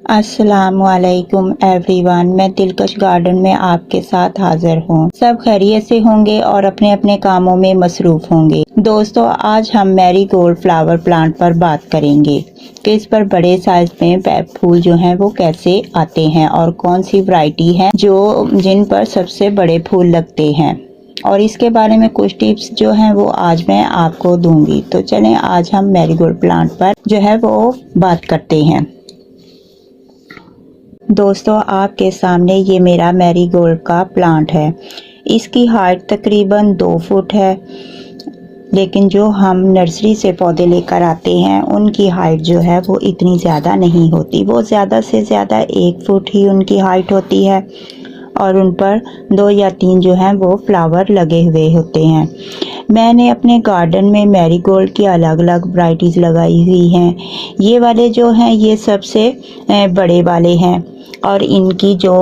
अस्सलामुअलैकुम एवरीवन, मैं दिलकश गार्डन में आपके साथ हाजिर हूँ। सब खैरियत से होंगे और अपने अपने कामों में मसरूफ होंगे। दोस्तों, आज हम मैरीगोल्ड फ्लावर प्लांट पर बात करेंगे कि इस पर बड़े साइज में फूल जो हैं वो कैसे आते हैं और कौन सी वैरायटी है जो जिन पर सबसे बड़े फूल लगते हैं, और इसके बारे में कुछ टिप्स जो हैं वो आज मैं आपको दूंगी। तो चलें आज हम मैरीगोल्ड प्लांट पर जो है वो बात करते हैं। दोस्तों, आपके सामने ये मेरा मैरीगोल्ड का प्लांट है। इसकी हाइट तकरीबन 2 फुट है, लेकिन जो हम नर्सरी से पौधे लेकर आते हैं उनकी हाइट जो है वो इतनी ज़्यादा नहीं होती। वो ज़्यादा से ज़्यादा 1 फुट ही उनकी हाइट होती है और उन पर 2 या 3 जो हैं वो फ्लावर लगे हुए होते हैं। मैंने अपने गार्डन में मैरीगोल्ड की अलग अलग वैरायटीज़ लगाई हुई हैं। ये वाले जो हैं ये सबसे बड़े वाले हैं और इनकी जो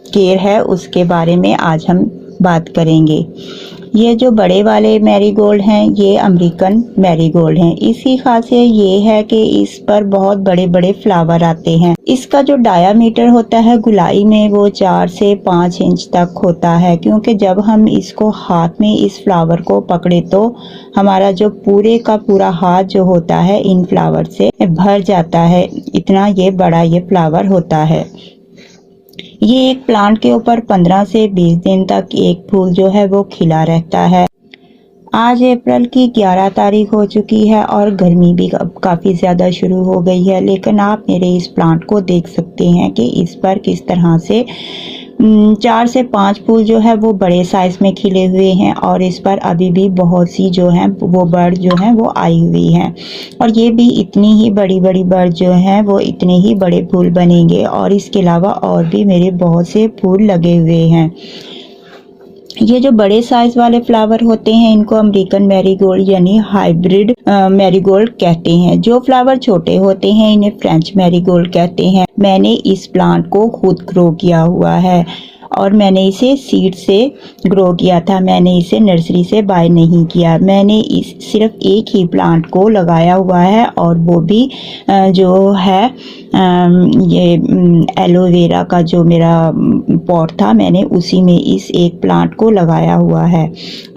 केयर है उसके बारे में आज हम बात करेंगे। ये जो बड़े वाले मैरीगोल्ड हैं ये अमेरिकन मैरीगोल्ड हैं। इसकी खासियत ये है कि इस पर बहुत बड़े बड़े फ्लावर आते हैं। इसका जो डायामीटर होता है गुलाई में वो 4 से 5 इंच तक होता है, क्योंकि जब हम इसको हाथ में इस फ्लावर को पकड़े तो हमारा जो पूरे का पूरा हाथ जो होता है इन फ्लावर से भर जाता है। इतना ये बड़ा ये फ्लावर होता है। ये एक प्लांट के ऊपर 15 से 20 दिन तक एक फूल जो है वो खिला रहता है। आज अप्रैल की 11 तारीख हो चुकी है और गर्मी भी काफ़ी ज़्यादा शुरू हो गई है, लेकिन आप मेरे इस प्लांट को देख सकते हैं कि इस पर किस तरह से 4 से 5 फूल जो है वो बड़े साइज में खिले हुए हैं और इस पर अभी भी बहुत सी जो हैं वो बर्ड जो हैं वो आई हुई हैं, और ये भी इतनी ही बड़ी बड़ी बर्ड जो हैं वो इतने ही बड़े फूल बनेंगे। और इसके अलावा और भी मेरे बहुत से फूल लगे हुए हैं। ये जो बड़े साइज वाले फ्लावर होते हैं इनको अमेरिकन मैरीगोल्ड यानी हाइब्रिड मैरीगोल्ड कहते हैं। जो फ्लावर छोटे होते हैं इन्हें फ्रेंच मैरीगोल्ड कहते हैं। मैंने इस प्लांट को खुद ग्रो किया हुआ है और मैंने इसे सीड से ग्रो किया था। मैंने इसे नर्सरी से बाय नहीं किया। मैंने सिर्फ एक ही प्लांट को लगाया हुआ है और वो भी जो है ये एलोवेरा का जो मेरा पॉट था मैंने उसी में इस एक प्लांट को लगाया हुआ है।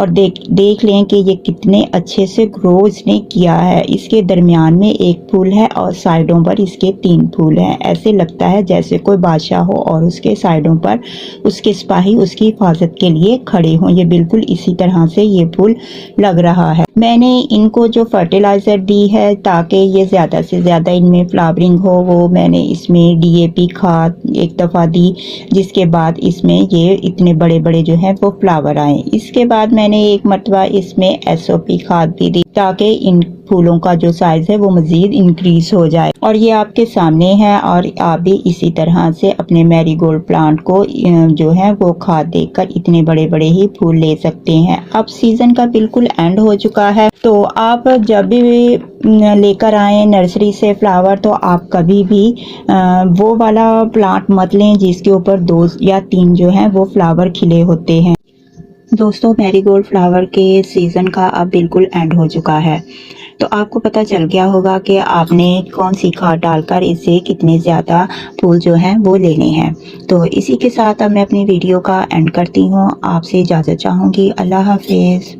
और देख लें कि ये कितने अच्छे से ग्रो इसने किया है। इसके दरमियान में एक फूल है और साइडों पर इसके 3 फूल हैं। ऐसे लगता है जैसे कोई बादशाह हो और उसके साइडों पर उसके सिपाही उसकी हिफाजत के लिए खड़े हों। ये बिल्कुल इसी तरह से ये फूल लग रहा है। मैंने इनको जो फर्टिलाइज़र दी है ताकि ये ज़्यादा से ज़्यादा इनमें फ्लावरिंग हो, वो मैंने इसमें DAP खाद एक दफ़ा दी, जिसके बाद इसमें ये इतने बड़े बड़े जो हैं वो फ्लावर आए। इसके बाद मैंने एक मरतबा इसमें SOP खाद भी दी ताकि इन फूलों का जो साइज़ है वो मज़ीद इंक्रीज़ हो जाए। और ये आपके सामने है और आप भी इसी तरह से अपने मैरीगोल्ड प्लांट को जो है वो खाद देकर इतने बड़े बड़े ही फूल ले सकते हैं। अब सीज़न का बिल्कुल एंड हो चुका है, तो आप जब भी लेकर आए नर्सरी से फ्लावर तो आप कभी भी वो वाला प्लांट मत लें जिसके ऊपर 2 या 3 जो हैं वो फ्लावर खिले होते हैं। दोस्तों, मैरीगोल्ड फ्लावर के सीज़न का अब बिल्कुल एंड हो चुका है, तो आपको पता चल गया होगा कि आपने कौन सी खाद डालकर इससे कितने ज़्यादा फूल जो हैं वो लेने हैं। तो इसी के साथ अब मैं अपनी वीडियो का एंड करती हूँ। आपसे इजाज़त चाहूँगी। अल्लाह हाफिज़।